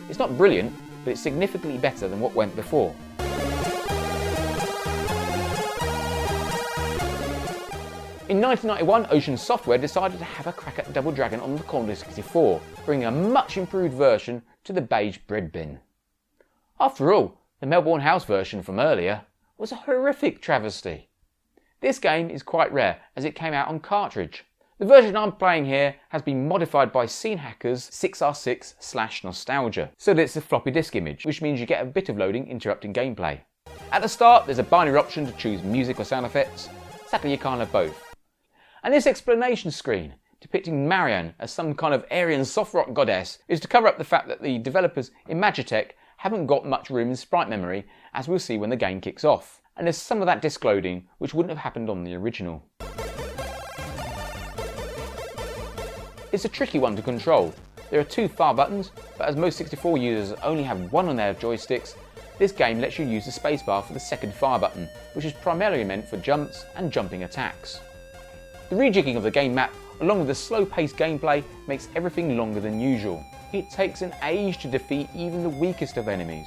S1: It's not brilliant, but it's significantly better than what went before. In 1991, Ocean Software decided to have a crack at Double Dragon on the Commodore 64, bringing a much improved version to the beige bread bin. After all, the Melbourne House version from earlier was a horrific travesty. This game is quite rare as it came out on cartridge. The version I'm playing here has been modified by Scene Hackers 6R6/Nostalgia, so that it's a floppy disk image, which means you get a bit of loading interrupting gameplay. At the start, there's a binary option to choose music or sound effects. Sadly, you can't have both. And this explanation screen, depicting Marianne as some kind of Aryan soft rock goddess, is to cover up the fact that the developers in Magitech haven't got much room in sprite memory, as we'll see when the game kicks off. And there's some of that disk loading which wouldn't have happened on the original. It's a tricky one to control. There are 2 fire buttons, but as most 64 users only have one on their joysticks, this game lets you use the spacebar for the second fire button, which is primarily meant for jumps and jumping attacks. The rejigging of the game map, along with the slow-paced gameplay, makes everything longer than usual. It takes an age to defeat even the weakest of enemies.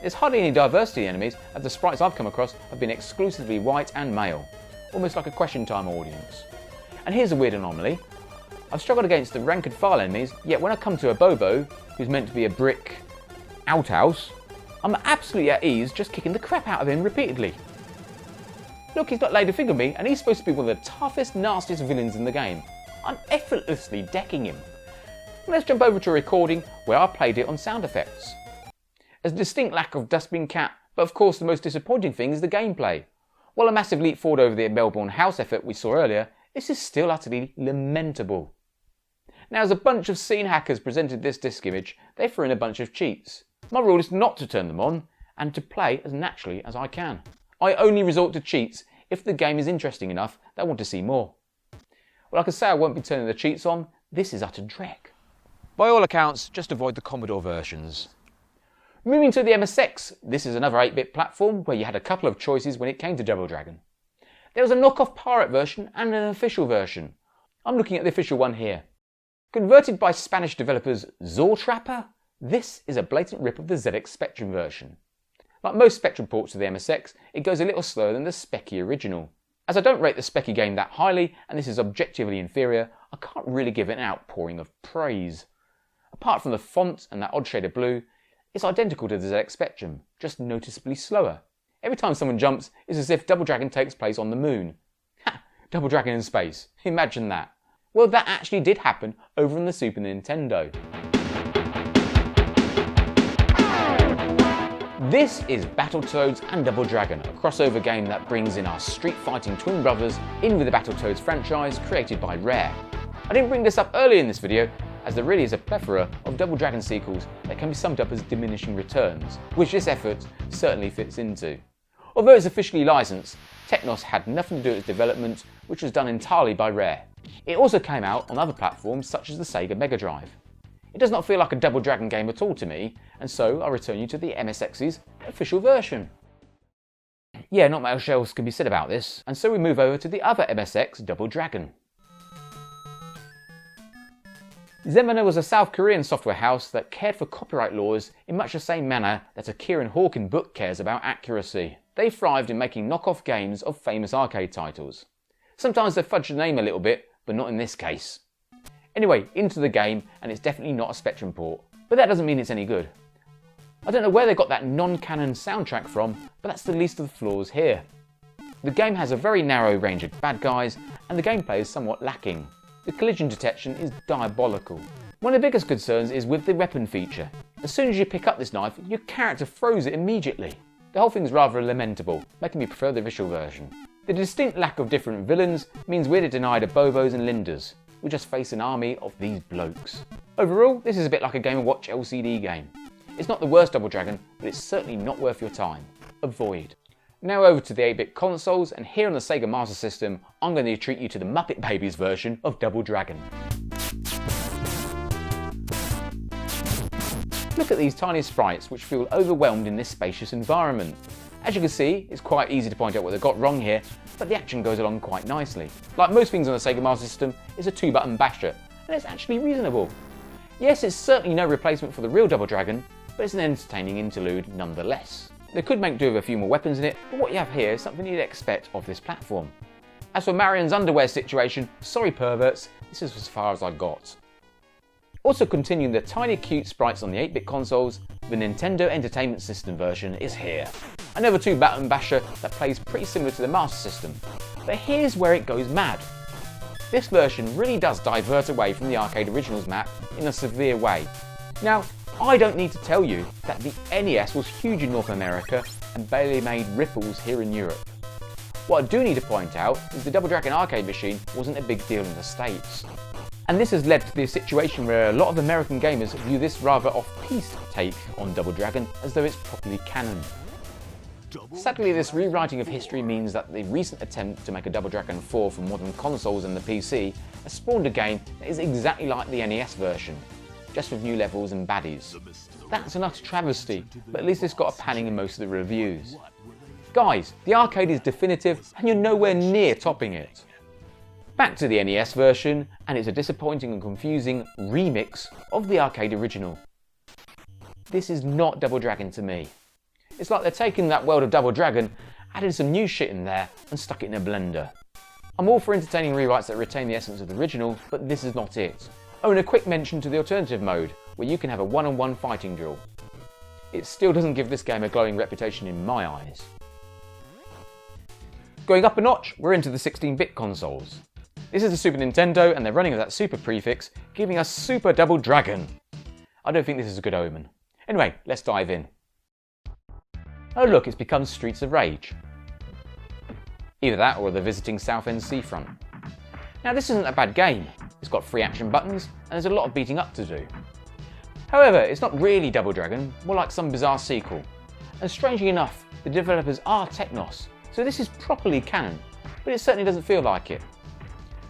S1: There's hardly any diversity in enemies, as the sprites I've come across have been exclusively white and male, almost like a Question Time audience. And here's a weird anomaly. I've struggled against the rank and file enemies, yet when I come to a Bobo, who's meant to be a brick outhouse, I'm absolutely at ease just kicking the crap out of him repeatedly. Look, he's not laid a finger on me, and he's supposed to be one of the toughest, nastiest villains in the game. I'm effortlessly decking him. Let's jump over to a recording where I played it on sound effects. There's a distinct lack of Dustbin Cat, but of course the most disappointing thing is the gameplay. While a massive leap forward over the Melbourne House effort we saw earlier, this is still utterly lamentable. Now, as a bunch of scene hackers presented this disk image, they threw in a bunch of cheats. My rule is not to turn them on, and to play as naturally as I can. I only resort to cheats if the game is interesting enough that I want to see more. Well, I can say I won't be turning the cheats on. This is utter dreck. By all accounts, just avoid the Commodore versions. Moving to the MSX, this is another 8-bit platform where you had a couple of choices when it came to Double Dragon. There was a knockoff pirate version and an official version. I'm looking at the official one here. Converted by Spanish developers Zortrapper, this is a blatant rip of the ZX Spectrum version. Like most Spectrum ports to the MSX, it goes a little slower than the Speccy original. As I don't rate the Speccy game that highly, and this is objectively inferior, I can't really give it an outpouring of praise. Apart from the font and that odd shade of blue, it's identical to the ZX Spectrum, just noticeably slower. Every time someone jumps, it's as if Double Dragon takes place on the moon. Ha! Double Dragon in space. Imagine that. Well, that actually did happen over on the Super Nintendo. This is Battletoads and Double Dragon, a crossover game that brings in our street-fighting twin brothers in with the Battletoads franchise created by Rare. I didn't bring this up earlier in this video, as there really is a plethora of Double Dragon sequels that can be summed up as diminishing returns, which this effort certainly fits into. Although it's officially licensed, Technos had nothing to do with its development, which was done entirely by Rare. It also came out on other platforms such as the Sega Mega Drive. It does not feel like a Double Dragon game at all to me, and so I'll return you to the MSX's official version. Yeah, not much else can be said about this, and so we move over to the other MSX, Double Dragon. Zemana was a South Korean software house that cared for copyright laws in much the same manner that a Kieran Hawken book cares about accuracy. They thrived in making knockoff games of famous arcade titles. Sometimes they fudge the name a little bit, but not in this case. Anyway, into the game, and it's definitely not a Spectrum port. But that doesn't mean it's any good. I don't know where they got that non-canon soundtrack from, but that's the least of the flaws here. The game has a very narrow range of bad guys, and the gameplay is somewhat lacking. The collision detection is diabolical. One of the biggest concerns is with the weapon feature. As soon as you pick up this knife, your character throws it immediately. The whole thing is rather lamentable, making me prefer the official version. The distinct lack of different villains means we're denied of Bobos and Lindas. We just face an army of these blokes. Overall, this is a bit like a Game & Watch LCD game. It's not the worst Double Dragon, but it's certainly not worth your time. Avoid. Now over to the 8-bit consoles, and here on the Sega Master System, I'm going to treat you to the Muppet Babies version of Double Dragon. Look at these tiny sprites which feel overwhelmed in this spacious environment. As you can see, it's quite easy to point out what they've got wrong here, but the action goes along quite nicely. Like most things on the Sega Master System, it's a 2-button basher, and it's actually reasonable. Yes, it's certainly no replacement for the real Double Dragon, but it's an entertaining interlude nonetheless. They could make do with a few more weapons in it, but what you have here is something you'd expect of this platform. As for Marion's underwear situation, sorry perverts, this is as far as I got. Also continuing the tiny cute sprites on the 8-bit consoles, the Nintendo Entertainment System version is here. Another 2-button basher that plays pretty similar to the Master System. But here's where it goes mad. This version really does divert away from the arcade originals map in a severe way. Now, I don't need to tell you that the NES was huge in North America and barely made ripples here in Europe. What I do need to point out is the Double Dragon arcade machine wasn't a big deal in the States. And this has led to the situation where a lot of American gamers view this rather off-piste take on Double Dragon as though it's properly canon. Sadly, this rewriting of history means that the recent attempt to make a Double Dragon 4 for modern consoles and the PC has spawned a game that is exactly like the NES version, just with new levels and baddies. That's an utter travesty, but at least it's got a panning in most of the reviews. Guys, the arcade is definitive and you're nowhere near topping it. Back to the NES version, and it's a disappointing and confusing remix of the arcade original. This is not Double Dragon to me. It's like they're taking that world of Double Dragon, added some new shit in there and stuck it in a blender. I'm all for entertaining rewrites that retain the essence of the original, but this is not it. Oh, and a quick mention to the alternative mode, where you can have a one-on-one fighting duel. It still doesn't give this game a glowing reputation in my eyes. Going up a notch, we're into the 16-bit consoles. This is the Super Nintendo and they're running with that super prefix, giving us Super Double Dragon. I don't think this is a good omen. Anyway, let's dive in. Oh look, it's become Streets of Rage. Either that or the Visiting Southend Seafront. Now this isn't a bad game. It's got free action buttons and there's a lot of beating up to do. However, it's not really Double Dragon, more like some bizarre sequel. And strangely enough, the developers are Technos, so this is properly canon, but it certainly doesn't feel like it.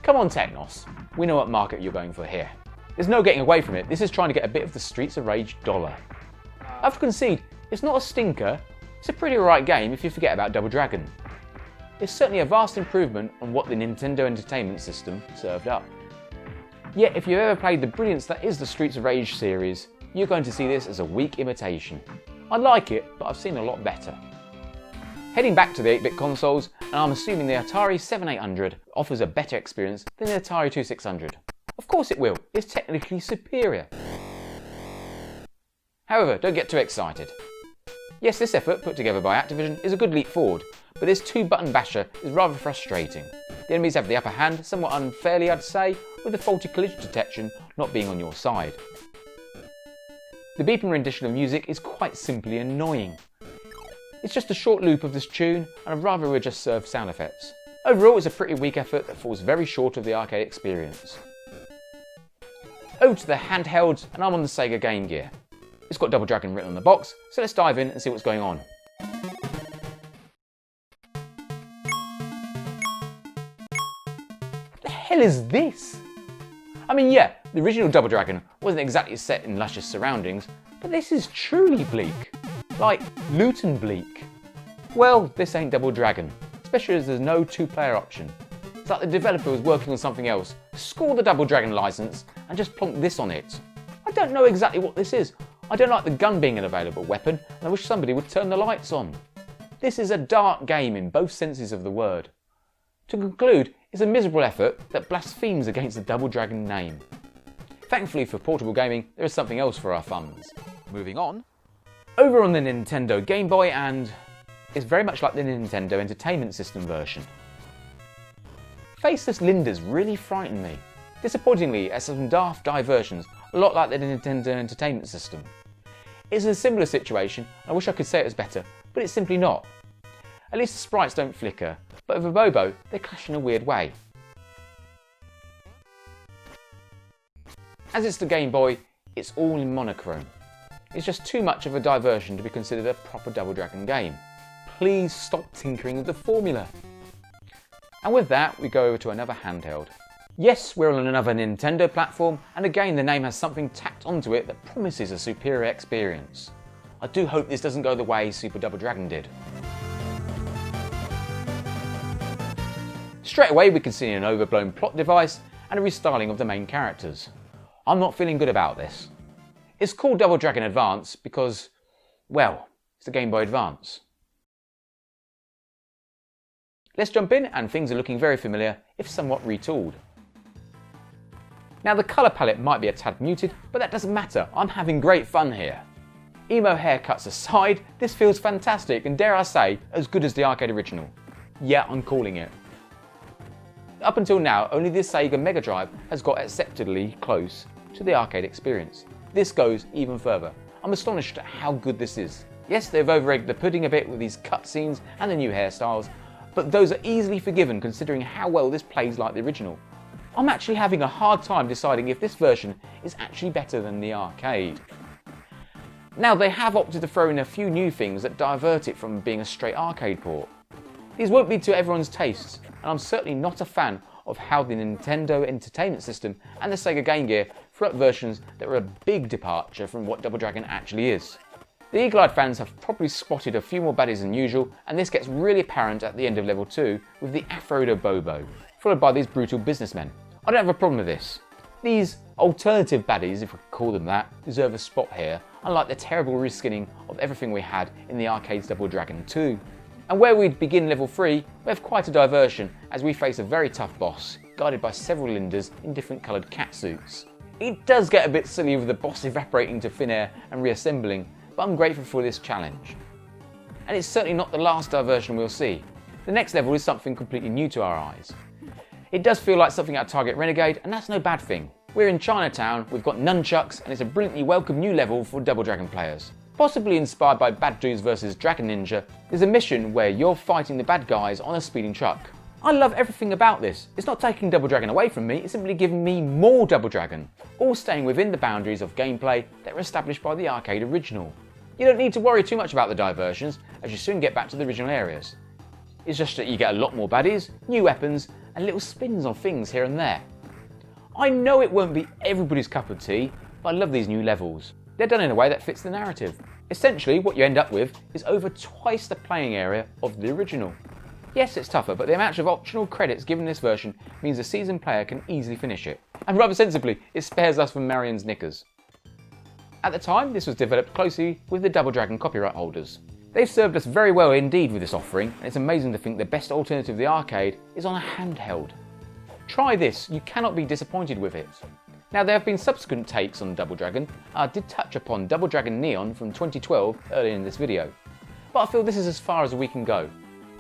S1: Come on Technos, we know what market you're going for here. There's no getting away from it, this is trying to get a bit of the Streets of Rage dollar. I have to concede, it's not a stinker, it's a pretty alright game if you forget about Double Dragon. It's certainly a vast improvement on what the Nintendo Entertainment System served up. Yet if you've ever played the brilliance that is the Streets of Rage series, you're going to see this as a weak imitation. I like it, but I've seen a lot better. Heading back to the 8-bit consoles, and I'm assuming the Atari 7800 offers a better experience than the Atari 2600. Of course it will, it's technically superior. However, don't get too excited. Yes, this effort, put together by Activision, is a good leap forward, but this 2-button basher is rather frustrating. The enemies have the upper hand, somewhat unfairly I'd say, with the faulty collision detection not being on your side. The beeping rendition of music is quite simply annoying. It's just a short loop of this tune, and I'd rather we just serve sound effects. Overall, it's a pretty weak effort that falls very short of the arcade experience. Over to the handhelds, and I'm on the Sega Game Gear. It's got Double Dragon written on the box, so let's dive in and see what's going on. What the hell is this? I mean, yeah, the original Double Dragon wasn't exactly set in luscious surroundings, but this is truly bleak. Like, Luton bleak. Well, this ain't Double Dragon, especially as there's no 2-player option. It's like the developer was working on something else, scored the Double Dragon license, and just plonked this on it. I don't know exactly what this is. I don't like the gun being an available weapon, and I wish somebody would turn the lights on. This is a dark game in both senses of the word. To conclude, it's a miserable effort that blasphemes against the Double Dragon name. Thankfully for portable gaming, there is something else for our funds. Moving on. Over on the Nintendo Game Boy, and it's very much like the Nintendo Entertainment System version. Faceless Lindas really frightened me. Disappointingly, as some daft diversions, a lot like the Nintendo Entertainment System. It's a similar situation, I wish I could say it was better, but it's simply not. At least the sprites don't flicker, but with a Bobo, they clash in a weird way. As it's the Game Boy, it's all in monochrome. It's just too much of a diversion to be considered a proper Double Dragon game. Please stop tinkering with the formula. And with that, we go over to another handheld. Yes, we're on another Nintendo platform, and again the name has something tacked onto it that promises a superior experience. I do hope this doesn't go the way Super Double Dragon did. Straight away we can see an overblown plot device and a restyling of the main characters. I'm not feeling good about this. It's called Double Dragon Advance because, well, it's a Game Boy Advance. Let's jump in, and things are looking very familiar, if somewhat retooled. Now the colour palette might be a tad muted, but that doesn't matter, I'm having great fun here. Emo haircuts aside, this feels fantastic and, dare I say, as good as the arcade original. Yeah, I'm calling it. Up until now, only the Sega Mega Drive has got acceptably close to the arcade experience. This goes even further. I'm astonished at how good this is. Yes, they've over-egged the pudding a bit with these cutscenes and the new hairstyles, but those are easily forgiven considering how well this plays like the original. I'm actually having a hard time deciding if this version is actually better than the arcade. Now they have opted to throw in a few new things that divert it from being a straight arcade port. These won't be to everyone's tastes, and I'm certainly not a fan of how the Nintendo Entertainment System and the Sega Game Gear threw up versions that were a big departure from what Double Dragon actually is. The Eagle-eyed fans have probably spotted a few more baddies than usual, and this gets really apparent at the end of level 2 with the Afrodo Bobo, followed by these brutal businessmen. I don't have a problem with this. These alternative baddies, if we could call them that, deserve a spot here, unlike the terrible reskinning of everything we had in the arcade's Double Dragon 2. And where we'd begin level 3, we have quite a diversion as we face a very tough boss, guarded by several Lindas in different coloured catsuits. It does get a bit silly with the boss evaporating to thin air and reassembling, but I'm grateful for this challenge. And it's certainly not the last diversion we'll see. The next level is something completely new to our eyes. It does feel like something out of Target Renegade, and that's no bad thing. We're in Chinatown, we've got nunchucks, and it's a brilliantly welcome new level for Double Dragon players. Possibly inspired by Bad Dudes vs Dragon Ninja, there's a mission where you're fighting the bad guys on a speeding truck. I love everything about this. It's not taking Double Dragon away from me, it's simply giving me more Double Dragon, all staying within the boundaries of gameplay that were established by the arcade original. You don't need to worry too much about the diversions, as you soon get back to the original areas. It's just that you get a lot more baddies, new weapons, and little spins on things here and there. I know it won't be everybody's cup of tea, but I love these new levels. They're done in a way that fits the narrative. Essentially, what you end up with is over twice the playing area of the original. Yes, it's tougher, but the amount of optional credits given this version means a seasoned player can easily finish it. And rather sensibly, it spares us from Marion's knickers. At the time, this was developed closely with the Double Dragon copyright holders. They've served us very well indeed with this offering, and it's amazing to think the best alternative to the arcade is on a handheld. Try this, you cannot be disappointed with it. Now there have been subsequent takes on Double Dragon. I did touch upon Double Dragon Neon from 2012 earlier in this video, but I feel this is as far as we can go.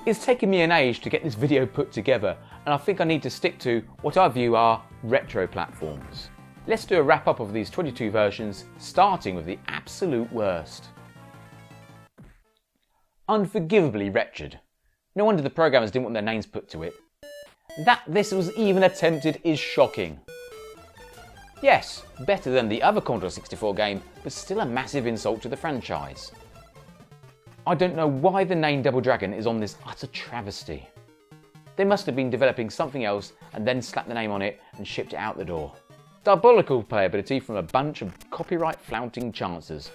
S1: It's taken me an age to get this video put together, and I think I need to stick to what I view are retro platforms. Let's do a wrap up of these 22 versions, starting with the absolute worst. Unforgivably wretched. No wonder the programmers didn't want their names put to it. That this was even attempted is shocking. Yes, better than the other Commodore 64 game, but still a massive insult to the franchise. I don't know why the name Double Dragon is on this utter travesty. They must have been developing something else and then slapped the name on it and shipped it out the door. Diabolical playability from a bunch of copyright flaunting chancers.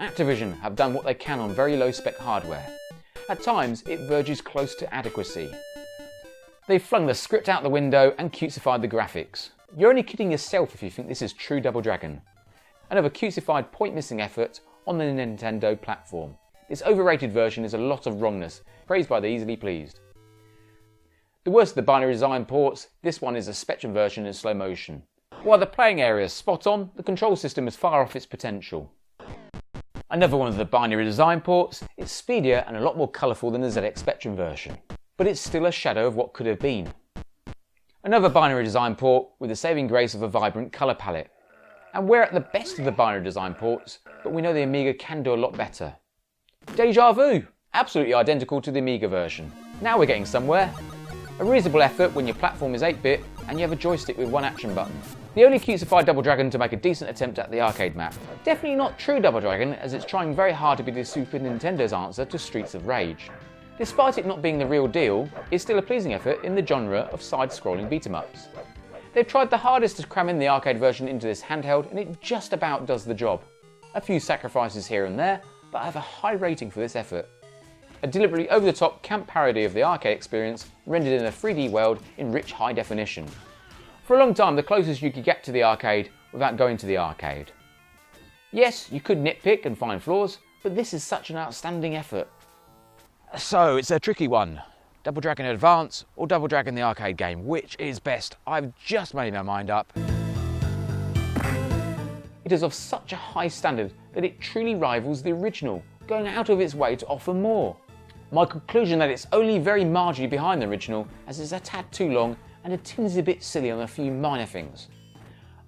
S1: Activision have done what they can on very low spec hardware. At times, it verges close to adequacy. They've flung the script out the window and cutesified the graphics. You're only kidding yourself if you think this is true Double Dragon. Another cutesified point-missing effort on the Nintendo platform. This overrated version is a lot of wrongness, praised by the easily pleased. The worst of the binary design ports, this one is a Spectrum version in slow motion. While the playing area is spot on, the control system is far off its potential. Another one of the binary design ports, it's speedier and a lot more colourful than the ZX Spectrum version, but it's still a shadow of what could have been. Another binary design port with the saving grace of a vibrant colour palette. And we're at the best of the binary design ports, but we know the Amiga can do a lot better. Deja Vu, absolutely identical to the Amiga version. Now we're getting somewhere. A reasonable effort when your platform is 8-bit and you have a joystick with one action button. The only cutesified Double Dragon to make a decent attempt at the arcade map. Definitely not true Double Dragon, as it's trying very hard to be the Super Nintendo's answer to Streets of Rage. Despite it not being the real deal, it's still a pleasing effort in the genre of side-scrolling beat-em-ups. They've tried the hardest to cram in the arcade version into this handheld, and it just about does the job. A few sacrifices here and there, but I have a high rating for this effort. A deliberately over-the-top camp parody of the arcade experience rendered in a 3D world in rich high definition. For a long time, the closest you could get to the arcade without going to the arcade. Yes, you could nitpick and find flaws, but this is such an outstanding effort. So, it's a tricky one. Double Dragon Advance or Double Dragon the arcade game, which is best? I've just made my mind up. It is of such a high standard that it truly rivals the original, going out of its way to offer more. My conclusion that it's only very marginally behind the original, as it's a tad too long and a tinsy bit silly on a few minor things.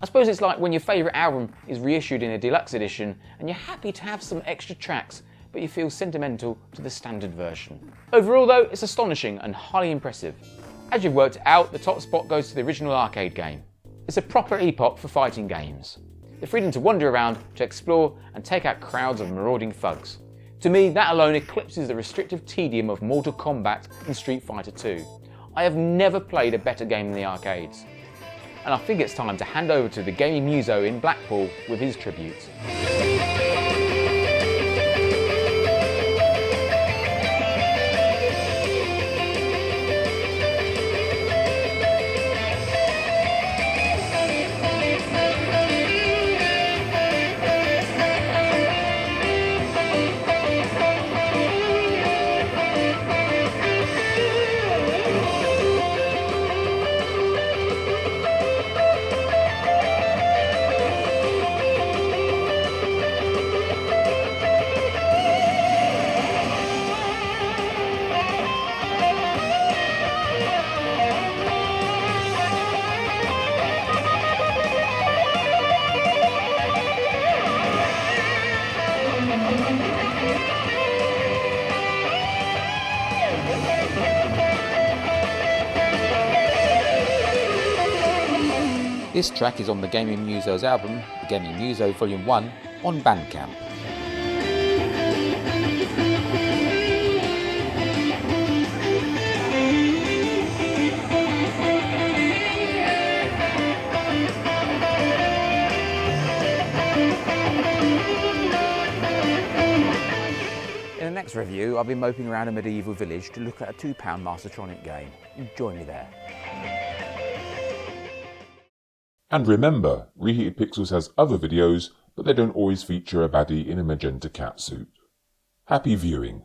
S1: I suppose it's like when your favourite album is reissued in a deluxe edition and you're happy to have some extra tracks, but you feel sentimental to the standard version. Overall though, it's astonishing and highly impressive. As you've worked out, the top spot goes to the original arcade game. It's a proper epoch for fighting games. The freedom to wander around, to explore and take out crowds of marauding thugs. To me, that alone eclipses the restrictive tedium of Mortal Kombat and Street Fighter 2. I have never played a better game in the arcades. And I think it's time to hand over to the gaming muso in Blackpool with his tribute. This track is on the Gaming Muso's album, The Gaming Muso Volume 1, on Bandcamp. In the next review, I'll be moping around a medieval village to look at a £2 Mastertronic game. Join me there.
S9: And remember, Reheated Pixels has other videos, but they don't always feature a baddie in a magenta catsuit. Happy viewing.